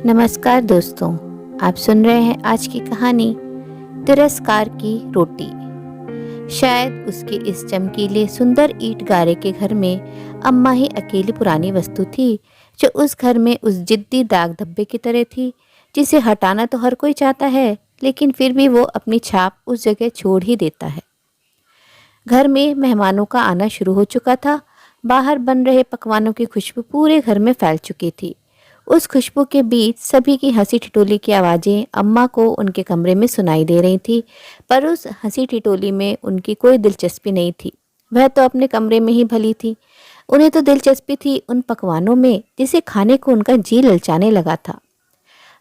नमस्कार दोस्तों, आप सुन रहे हैं आज की कहानी तिरस्कार की रोटी। शायद उसके इस चमकीले सुंदर ईंट गारे के घर में अम्मा ही अकेली पुरानी वस्तु थी जो उस घर में उस जिद्दी दाग धब्बे की तरह थी जिसे हटाना तो हर कोई चाहता है, लेकिन फिर भी वो अपनी छाप उस जगह छोड़ ही देता है। घर में मेहमानों का आना शुरू हो चुका था। बाहर बन रहे पकवानों की खुशबू पूरे घर में फैल चुकी थी। उस खुशबू के बीच सभी की हंसी ठिठोली की आवाज़ें अम्मा को उनके कमरे में सुनाई दे रही थी, पर उस हंसी ठिठोली में उनकी कोई दिलचस्पी नहीं थी। वह तो अपने कमरे में ही भली थी। उन्हें तो दिलचस्पी थी उन पकवानों में जिसे खाने को उनका जी ललचाने लगा था।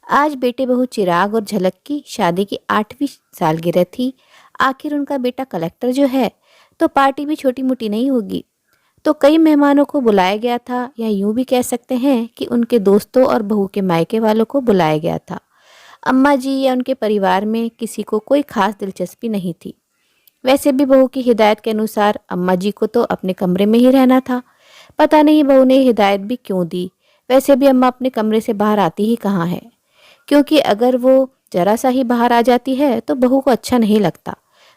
आज बेटे बहू चिराग और झलक की शादी की 8वीं सालगिरह थी। आखिर उनका बेटा कलेक्टर जो है, तो पार्टी भी छोटी मोटी नहीं होगी। तो कई मेहमानों को बुलाया गया था, या यूं भी कह सकते हैं कि उनके दोस्तों और बहू के मायके वालों को बुलाया गया था। अम्मा जी या उनके परिवार में किसी को कोई खास दिलचस्पी नहीं थी। वैसे भी बहू की हिदायत के अनुसार अम्मा जी को तो अपने कमरे में ही रहना था। पता नहीं बहू ने हिदायत भी क्यों दी। वैसे भी अम्मा अपने कमरे से बाहर आती ही कहाँ है, क्योंकि अगर वो जरा सा ही बाहर आ जाती है तो बहू को अच्छा नहीं लगता।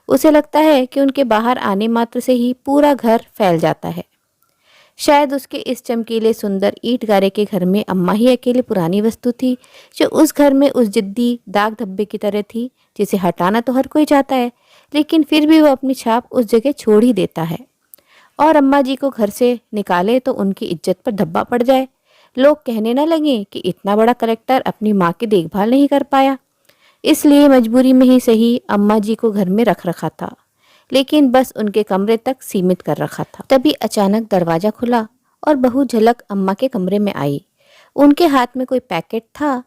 उसे लगता है कि उनके बाहर आने मात्र से ही पूरा घर फैल जाता है। शायद उसके इस चमकीले सुंदर ईंट गारे के घर में अम्मा ही अकेली पुरानी वस्तु थी जो उस घर में उस जिद्दी दाग धब्बे की तरह थी जिसे हटाना तो हर कोई चाहता है, लेकिन फिर भी वो अपनी छाप उस जगह छोड़ ही देता है। और अम्मा जी को घर से निकाले तो उनकी इज्जत पर धब्बा पड़ जाए। लोग कहने न लगे कि इतना बड़ा कलेक्टर अपनी माँ की देखभाल नहीं कर पाया। इसलिए मजबूरी में ही सही अम्मा जी को घर में रख रखा था, लेकिन बस उनके कमरे तक सीमित कर रखा था। तभी अचानक दरवाजा खुला और बहू झलक अम्मा के कमरे में आई। उनके हाथ में कोई पैकेट था।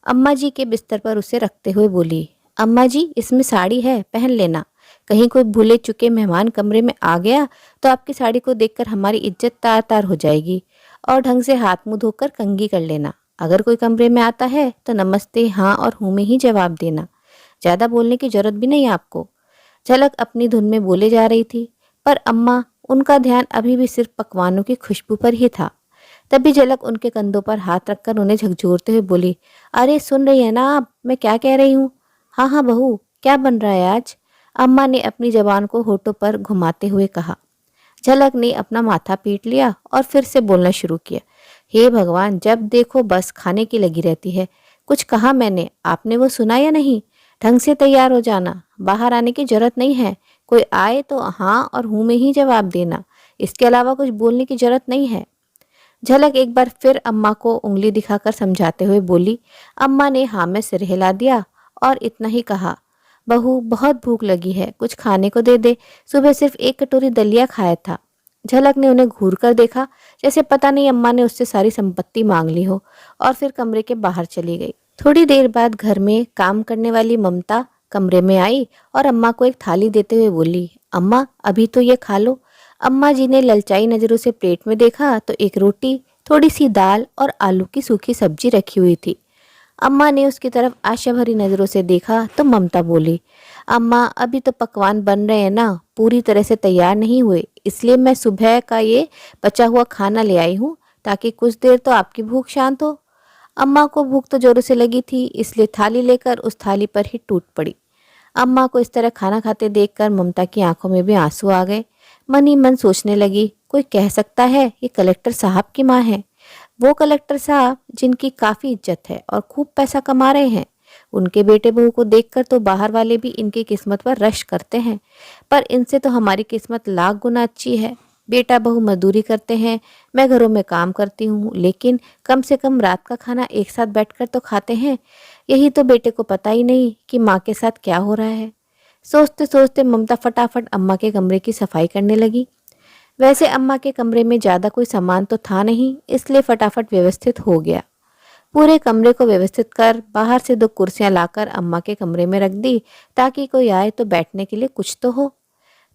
अम्मा जी के बिस्तर पर उसे रखते हुए बोली, अम्मा जी, इसमें साड़ी है, पहन लेना। कहीं कोई भूले चुके मेहमान कमरे में आ गया तो आपकी साड़ी को देखकर हमारी इज्जत तार तार हो जाएगी। और ढंग से हाथ मुंह धोकर कंघी कर लेना। अगर कोई कमरे में आता है तो नमस्ते, हाँ और हूँ में ही जवाब देना। ज़्यादा बोलने की जरूरत भी नहीं आपको। झलक अपनी धुन में बोले जा रही थी, पर अम्मा उनका ध्यान अभी भी सिर्फ पकवानों की खुशबू पर ही था। तभी झलक उनके कंधों पर हाथ रखकर उन्हें झकझोरते हुए बोली, अरे सुन रही है ना आप, मैं क्या कह रही हूँ? हाँ हाँ बहू, क्या बन रहा है आज? अम्मा ने अपनी जबान को होठों पर घुमाते हुए कहा। झलक ने अपना माथा पीट लिया और फिर से बोलना शुरू किया, हे भगवान, जब देखो बस खाने की लगी रहती है। कुछ कहा मैंने, आपने वो सुना या नहीं? ढंग से तैयार हो जाना, बाहर आने की जरूरत नहीं है। कोई आए तो हाँ और हूँ में ही जवाब देना, इसके अलावा कुछ बोलने की जरूरत नहीं है। झलक एक बार फिर अम्मा को उंगली दिखाकर समझाते हुए बोली। अम्मा ने हाँ में सिर हिला दिया और इतना ही कहा, बहू बहुत भूख लगी है, कुछ खाने को दे दे। सुबह सिर्फ एक कटोरी दलिया खाया था। झलक ने उन्हें घूर कर देखा, जैसे पता नहीं अम्मा ने उससे सारी संपत्ति मांग ली हो, और फिर कमरे के बाहर चली गई। थोड़ी देर बाद घर में काम करने वाली ममता कमरे में आई और अम्मा को एक थाली देते हुए बोली, अम्मा अभी तो ये खा लो। अम्मा जी ने ललचाई नजरों से प्लेट में देखा तो एक रोटी, थोड़ी सी दाल और आलू की सूखी सब्जी रखी हुई थी। अम्मा ने उसकी तरफ आशा भरी नजरों से देखा तो ममता बोली, अम्मा अभी तो पकवान बन रहे हैं ना, पूरी तरह से तैयार नहीं हुए, इसलिए मैं सुबह का ये बचा हुआ खाना ले आई हूँ ताकि कुछ देर तो आपकी भूख शांत हो। अम्मा को भूख तो जोरों से लगी थी, इसलिए थाली लेकर उस थाली पर ही टूट पड़ी। अम्मा को इस तरह खाना खाते देखकर ममता की आंखों में भी आंसू आ गए। मन ही मन सोचने लगी, कोई कह सकता है ये कलेक्टर साहब की माँ है। वो कलेक्टर साहब जिनकी काफ़ी इज्जत है और खूब पैसा कमा रहे हैं। उनके बेटे बहू को देखकर तो बाहर वाले भी इनकी किस्मत पर रश करते हैं, पर इनसे तो हमारी किस्मत लाख गुना अच्छी है। बेटा बहू मजदूरी करते हैं, मैं घरों में काम करती हूँ, लेकिन कम से कम रात का खाना एक साथ बैठकर तो खाते हैं। यही तो बेटे को पता ही नहीं कि माँ के साथ क्या हो रहा है। सोचते सोचते ममता फटाफट अम्मा के कमरे की सफाई करने लगी। वैसे अम्मा के कमरे में ज़्यादा कोई सामान तो था नहीं, इसलिए फटाफट व्यवस्थित हो गया। पूरे कमरे को व्यवस्थित कर बाहर से 2 कुर्सियां लाकर अम्मा के कमरे में रख दी ताकि कोई आए तो बैठने के लिए कुछ तो हो।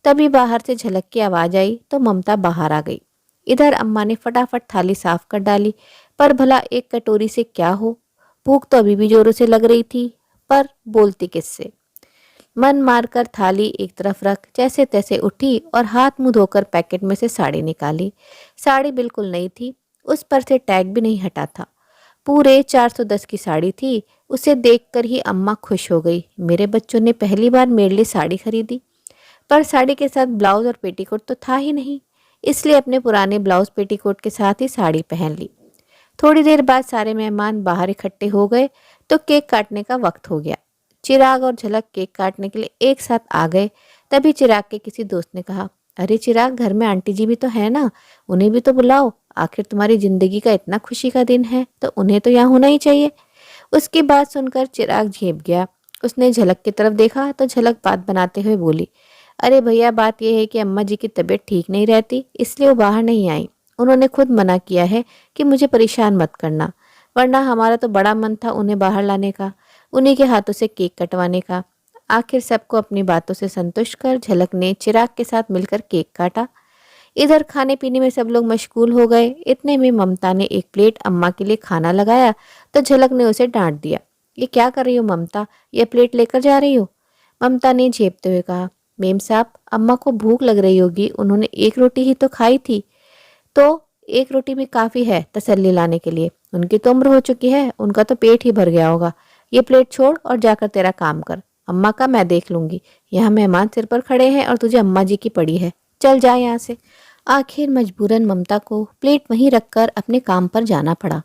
तभी बाहर से झलक की आवाज़ आई तो ममता बाहर आ गई। इधर अम्मा ने फटाफट थाली साफ कर डाली, पर भला एक कटोरी से क्या हो? भूख तो अभी भी जोरों से लग रही थी, पर बोलती किससे? मन मारकर थाली एक तरफ रख जैसे तैसे उठी और हाथ मुंह धोकर पैकेट में से साड़ी निकाली। साड़ी बिल्कुल नई थी, उस पर से टैग भी नहीं हटा था। पूरे 410 की साड़ी थी। उसे देखकर ही अम्मा खुश हो गई। मेरे बच्चों ने पहली बार मेरे लिए साड़ी खरीदी। पर साड़ी के साथ ब्लाउज और पेटीकोट तो था ही नहीं, इसलिए अपने पुराने ब्लाउज पेटीकोट के साथ ही साड़ी पहन ली। थोड़ी देर बाद सारे मेहमान बाहर इकट्ठे हो गए तो केक काटने का वक्त हो गया। चिराग और झलक केक काटने के लिए एक साथ आ गए। तभी चिराग के किसी दोस्त ने कहा, अरे चिराग, घर में आंटी जी भी तो है ना, उन्हें भी तो बुलाओ। आखिर तुम्हारी जिंदगी का इतना खुशी का दिन है तो उन्हें तो यहाँ होना ही चाहिए। उसकी बात सुनकर चिराग झेप गया। उसने झलक की तरफ देखा तो झलक बात बनाते हुए बोली, अरे भैया, बात यह है कि अम्मा जी की तबीयत ठीक नहीं रहती, इसलिए वो बाहर नहीं आई। उन्होंने खुद मना किया है कि मुझे परेशान मत करना, वरना हमारा तो बड़ा मन था उन्हें बाहर लाने का, उन्हीं के हाथों से केक कटवाने का। आखिर सबको अपनी बातों से संतुष्ट कर झलक ने चिराग के साथ मिलकर केक काटा। इधर खाने पीने में सब लोग मशगूल हो गए। इतने में ममता ने एक प्लेट अम्मा के लिए खाना लगाया तो झलक ने उसे डांट दिया, ये क्या कर रही हो ममता, ये प्लेट लेकर जा रही हो? ममता ने झेपते हुए कहा, मेम साहब, अम्मा को भूख लग रही होगी, उन्होंने एक रोटी ही तो खाई थी, तो एक रोटी भी काफ़ी है तसल्ली लाने के लिए। उनकी तो उम्र हो चुकी है, उनका तो पेट ही भर गया होगा। ये प्लेट छोड़ और जाकर तेरा काम कर, अम्मा का मैं देख लूंगी। यहाँ मेहमान सिर पर खड़े हैं और तुझे अम्मा जी की पड़ी है, चल जा यहाँ से। आखिर मजबूरन ममता को प्लेट वहीं रखकर अपने काम पर जाना पड़ा।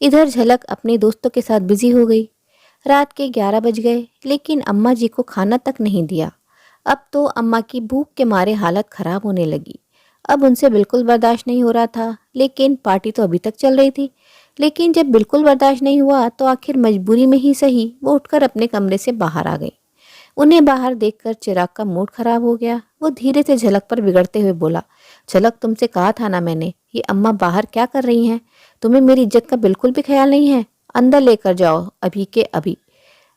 इधर झलक अपने दोस्तों के साथ बिजी हो गई। रात के 11 बज गए, लेकिन अम्मा जी को खाना तक नहीं दिया। अब तो अम्मा की भूख के मारे हालत खराब होने लगी। अब उनसे बिल्कुल बर्दाश्त नहीं हो रहा था, लेकिन पार्टी तो अभी तक चल रही थी। लेकिन जब बिल्कुल बर्दाश्त नहीं हुआ तो आखिर मजबूरी में ही सही वो उठकर अपने कमरे से बाहर आ गई। उन्हें बाहर देखकर चिराग का मूड खराब हो गया। वो धीरे से झलक पर बिगड़ते हुए बोला, झलक, तुमसे कहा था ना मैंने, ये अम्मा बाहर क्या कर रही हैं? तुम्हें मेरी इज्जत का बिल्कुल भी ख्याल नहीं है। अंदर लेकर जाओ अभी के अभी।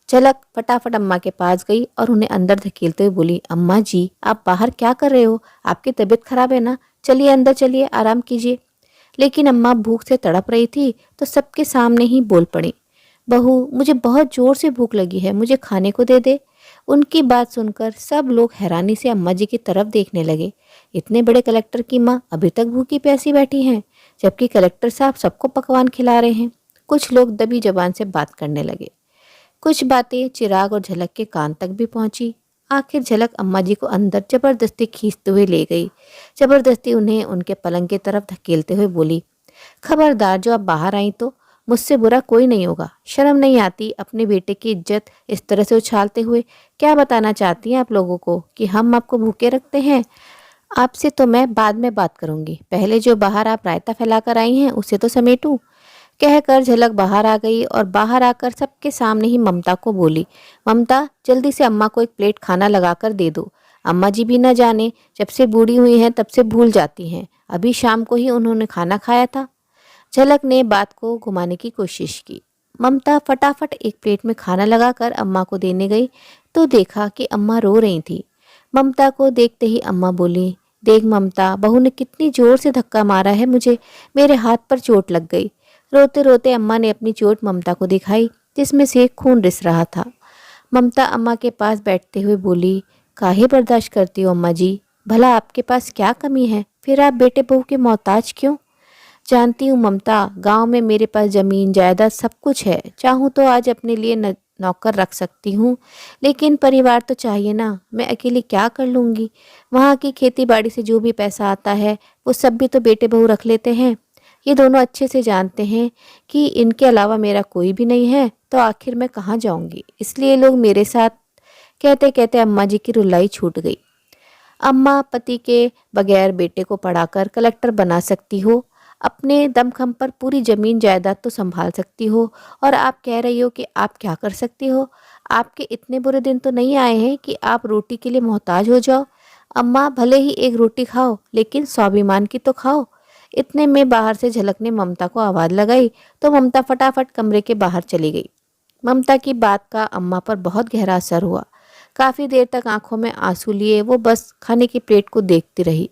झलक फटाफट अम्मा के पास गई और उन्हें अंदर धकेलते हुए बोली, अम्मा जी, आप बाहर क्या कर रहे हो? आपकी तबीयत खराब है ना? चलिए अंदर चलिए, आराम कीजिए। लेकिन अम्मा भूख से तड़प रही थी तो सबके सामने ही बोल पड़ी, बहू, मुझे बहुत जोर से भूख लगी है, मुझे खाने को दे दे। उनकी बात सुनकर सब लोग हैरानी से अम्मा जी की तरफ देखने लगे। इतने बड़े कलेक्टर की माँ अभी तक भूखी प्यासी बैठी हैं, जबकि कलेक्टर साहब सबको पकवान खिला रहे हैं। कुछ लोग दबी जबान से बात करने लगे। कुछ बातें चिराग और झलक के कान तक भी पहुंची। आखिर झलक अम्मा जी को अंदर जबरदस्ती खींचते हुए ले गई। जबरदस्ती उन्हें उनके पलंग की तरफ धकेलते हुए बोली, खबरदार, जो आप बाहर आई तो मुझसे बुरा कोई नहीं होगा। शर्म नहीं आती अपने बेटे की इज्जत इस तरह से उछालते हुए? क्या बताना चाहती हैं आप लोगों को कि हम आपको भूखे रखते हैं? आपसे तो मैं बाद में बात करूंगी, पहले जो बाहर आप रायता फैलाकर आई हैं उसे तो समेटूं। कहकर झलक बाहर आ गई और बाहर आकर सबके सामने ही ममता को बोली, ममता, जल्दी से अम्मा को एक प्लेट खाना लगाकर दे दो। अम्मा जी भी न जाने जब से बूढ़ी हुई हैं तब से भूल जाती हैं, अभी शाम को ही उन्होंने खाना खाया था। झलक ने बात को घुमाने की कोशिश की। ममता फटाफट एक प्लेट में खाना लगाकर अम्मा को देने गई तो देखा कि अम्मा रो रही थी। ममता को देखते ही अम्मा बोली, देख ममता, बहू ने कितनी जोर से धक्का मारा है मुझे, मेरे हाथ पर चोट लग गई। रोते रोते अम्मा ने अपनी चोट ममता को दिखाई, जिसमें से खून रिस रहा था। ममता अम्मा के पास बैठते हुए बोली, काहे बर्दाश्त करती हो अम्मा जी? भला आपके पास क्या कमी है? फिर आप बेटे बहू के मोहताज क्यों? जानती हूँ ममता, गांव में मेरे पास जमीन जायदाद सब कुछ है, चाहूँ तो आज अपने लिए नौकर रख सकती हूँ, लेकिन परिवार तो चाहिए ना। मैं अकेली क्या कर लूँगी? वहाँ की खेती बाड़ी से जो भी पैसा आता है वो सब भी तो बेटे बहू रख लेते हैं। ये दोनों अच्छे से जानते हैं कि इनके अलावा मेरा कोई भी नहीं है, तो आखिर मैं कहाँ जाऊँगी? इसलिए लोग मेरे साथ। कहते कहते अम्मा जी की रुलाई छूट गई। अम्मा, पति के बगैर बेटे को पढ़ाकर कलेक्टर बना सकती हो, अपने दमखम पर पूरी जमीन जायदाद तो संभाल सकती हो, और आप कह रही हो कि आप क्या कर सकती हो? आपके इतने बुरे दिन तो नहीं आए हैं कि आप रोटी के लिए मोहताज हो जाओ। अम्मा, भले ही एक रोटी खाओ, लेकिन स्वाभिमान की तो खाओ। इतने में बाहर से झलक ने ममता को आवाज़ लगाई तो ममता फटाफट कमरे के बाहर चली गई। ममता की बात का अम्मा पर बहुत गहरा असर हुआ। काफ़ी देर तक आंखों में आंसू लिए वो बस खाने की प्लेट को देखती रही,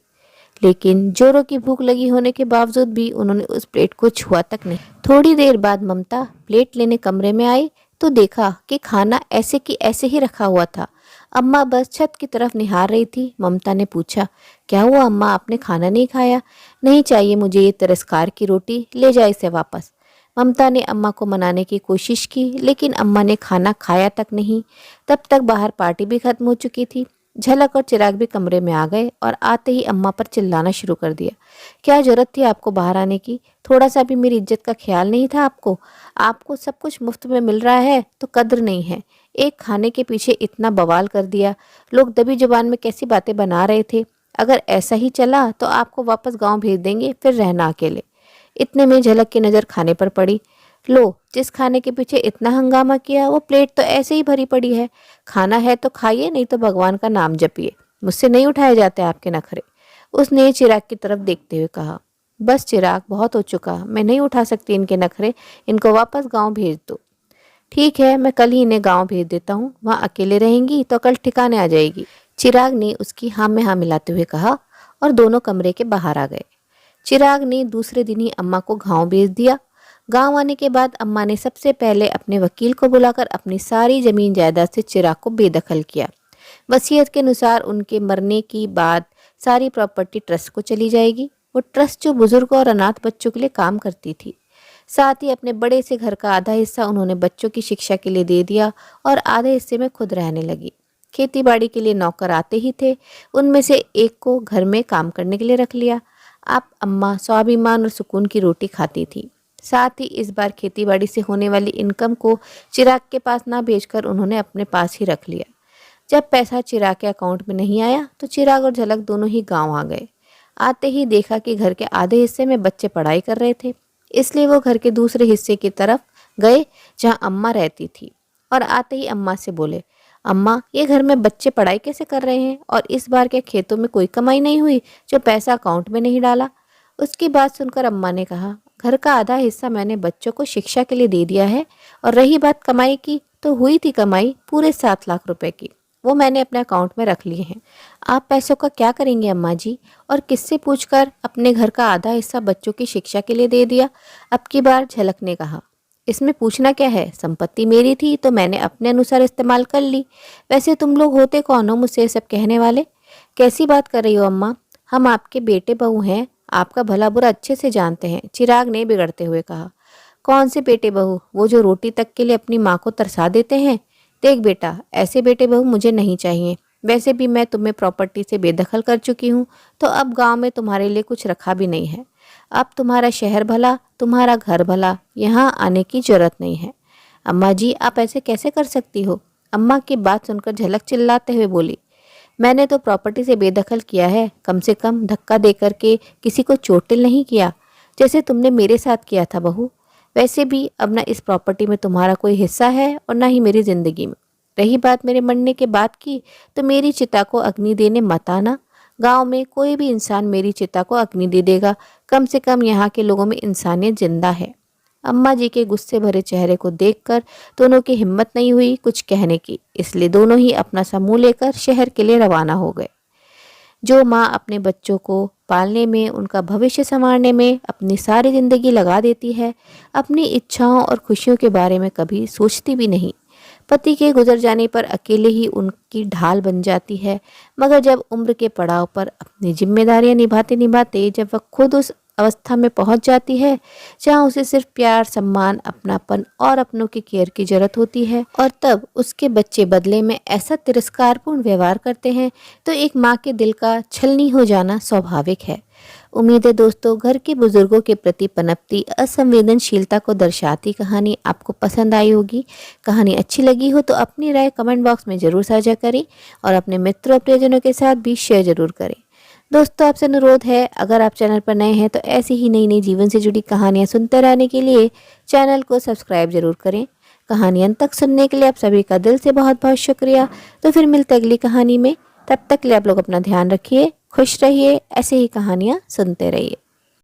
लेकिन जोरों की भूख लगी होने के बावजूद भी उन्होंने उस प्लेट को छुआ तक नहीं। थोड़ी देर बाद ममता प्लेट लेने कमरे में आई तो देखा कि खाना ऐसे की ऐसे ही रखा हुआ था। अम्मा बस छत की तरफ निहार रही थी। ममता ने पूछा, क्या हुआ अम्मा, आपने खाना नहीं खाया? नहीं चाहिए मुझे ये तिरस्कार की रोटी, ले जाए इसे वापस। ममता ने अम्मा को मनाने की कोशिश की, लेकिन अम्मा ने खाना खाया तक नहीं। तब तक बाहर पार्टी भी खत्म हो चुकी थी। झलक और चिराग भी कमरे में आ गए और आते ही अम्मा पर चिल्लाना शुरू कर दिया। क्या जरूरत थी आपको बाहर आने की? थोड़ा सा भी मेरी इज्जत का ख्याल नहीं था आपको? आपको सब कुछ मुफ्त में मिल रहा है तो कद्र नहीं है। एक खाने के पीछे इतना बवाल कर दिया। लोग दबी जुबान में कैसी बातें बना रहे थे। अगर ऐसा ही चला तो आपको वापस गांव भेज देंगे, फिर रहना अकेले। इतने में झलक की नज़र खाने पर पड़ी। लो, जिस खाने के पीछे इतना हंगामा किया वो प्लेट तो ऐसे ही भरी पड़ी है। खाना है तो खाइए, नहीं तो भगवान का नाम जपिए। मुझसे नहीं उठाए जाते आपके नखरे। उसने चिराग की तरफ देखते हुए कहा। बस चिराग, बहुत हो चुका, मैं नहीं उठा सकती इनके नखरे। इनको वापस गांव भेज दो। ठीक है, मैं कल ही इन्हें गांव भेज देता हूँ। वहाँ अकेले रहेंगी तो कल ठिकाने आ जाएगी। चिराग ने उसकी हाँ में हाँ मिलाते हुए कहा और दोनों कमरे के बाहर आ गए। चिराग ने दूसरे दिन ही अम्मा को गांव भेज दिया। गांव आने के बाद अम्मा ने सबसे पहले अपने वकील को बुलाकर अपनी सारी जमीन जायदाद से चिराग को बेदखल किया। वसीयत के अनुसार उनके मरने की बाद सारी प्रॉपर्टी ट्रस्ट को चली जाएगी। वो ट्रस्ट जो बुजुर्गों और अनाथ बच्चों के लिए काम करती थी। साथ ही अपने बड़े से घर का आधा हिस्सा उन्होंने बच्चों की शिक्षा के लिए दे दिया और आधे हिस्से में खुद रहने लगी। खेती बाड़ी के लिए नौकर आते ही थे, उनमें से एक को घर में काम करने के लिए रख लिया। आप अम्मा स्वाभिमान और सुकून की रोटी खाती थी। साथ ही इस बार खेतीबाड़ी से होने वाली इनकम को चिराग के पास ना भेजकर उन्होंने अपने पास ही रख लिया। जब पैसा चिराग के अकाउंट में नहीं आया तो चिराग और झलक दोनों ही गांव आ गए। आते ही देखा कि घर के आधे हिस्से में बच्चे पढ़ाई कर रहे थे, इसलिए वो घर के दूसरे हिस्से की तरफ गए जहां अम्मा रहती थी और आते ही अम्मा से बोले, अम्मा, ये घर में बच्चे पढ़ाई कैसे कर रहे हैं? और इस बार क्या खेतों में कोई कमाई नहीं हुई जो पैसा अकाउंट में नहीं डाला? उसकी बात सुनकर अम्मा ने कहा, घर का आधा हिस्सा मैंने बच्चों को शिक्षा के लिए दे दिया है। और रही बात कमाई की, तो हुई थी कमाई पूरे 7 लाख रुपए की। वो मैंने अपने अकाउंट में रख लिए हैं। आप पैसों का क्या करेंगे अम्मा जी? और किससे पूछकर अपने घर का आधा हिस्सा बच्चों की शिक्षा के लिए दे दिया? अब की बार झलक ने कहा, इसमें पूछना क्या है? संपत्ति मेरी थी तो मैंने अपने अनुसार इस्तेमाल कर ली। वैसे तुम लोग होते कौन हो मुझसे ये सब कहने वाले? कैसी बात कर रही हो अम्मा? हम आपके बेटे बहू हैं, आपका भला बुरा अच्छे से जानते हैं। चिराग ने बिगड़ते हुए कहा। कौन से बेटे बहू? वो जो रोटी तक के लिए अपनी माँ को तरसा देते हैं। देख बेटा, ऐसे बेटे बहू मुझे नहीं चाहिए। वैसे भी मैं तुम्हें प्रॉपर्टी से बेदखल कर चुकी हूँ, तो अब गांव में तुम्हारे लिए कुछ रखा भी नहीं है। अब तुम्हारा शहर भला, तुम्हारा घर भला, यहाँ आने की जरूरत नहीं है। अम्मा जी, आप ऐसे कैसे कर सकती हो? अम्मा की बात सुनकर झलक चिल्लाते हुए बोली, मैंने तो प्रॉपर्टी से बेदखल किया है, कम से कम धक्का दे करके किसी को चोटिल नहीं किया, जैसे तुमने मेरे साथ किया था बहू। वैसे भी अब ना इस प्रॉपर्टी में तुम्हारा कोई हिस्सा है और ना ही मेरी ज़िंदगी में। रही बात मेरे मरने के बाद की, तो मेरी चिता को अग्नि देने मत आना। गाँव में कोई भी इंसान मेरी चिता को अग्नि दे देगा। कम से कम यहाँ के लोगों में इंसानियत जिंदा है। अम्मा जी के गुस्से भरे चेहरे को देखकर दोनों की हिम्मत नहीं हुई कुछ कहने की, इसलिए दोनों ही अपना समूह लेकर शहर के लिए रवाना हो गए। जो माँ अपने बच्चों को पालने में, उनका भविष्य संवारने में अपनी सारी जिंदगी लगा देती है, अपनी इच्छाओं और खुशियों के बारे में कभी सोचती भी नहीं। पति के गुजर जाने पर अकेले ही उनकी ढाल बन जाती है, मगर जब उम्र के पड़ाव पर अपनी जिम्मेदारियां निभाते निभाते जब वह खुद उस अवस्था में पहुंच जाती है जहां उसे सिर्फ प्यार, सम्मान, अपनापन और अपनों की केयर की जरूरत होती है, और तब उसके बच्चे बदले में ऐसा तिरस्कारपूर्ण व्यवहार करते हैं, तो एक माँ के दिल का छलनी हो जाना स्वाभाविक है। उम्मीद है दोस्तों, घर के बुजुर्गों के प्रति पनपती असंवेदनशीलता को दर्शाती कहानी आपको पसंद आई होगी। कहानी अच्छी लगी हो तो अपनी राय कमेंट बॉक्स में ज़रूर साझा करें और अपने मित्रों और प्रियजनों के साथ भी शेयर जरूर करें। दोस्तों, आपसे अनुरोध है, अगर आप चैनल पर नए हैं तो ऐसी ही नई नई जीवन से जुड़ी कहानियाँ सुनते रहने के लिए चैनल को सब्सक्राइब जरूर करें। कहानी अंत तक सुनने के लिए आप सभी का दिल से बहुत बहुत शुक्रिया। तो फिर मिलते अगली कहानी में, तब तक के लिए आप लोग अपना ध्यान रखिए, खुश रहिए, ऐसे ही कहानियाँ सुनते रहिए।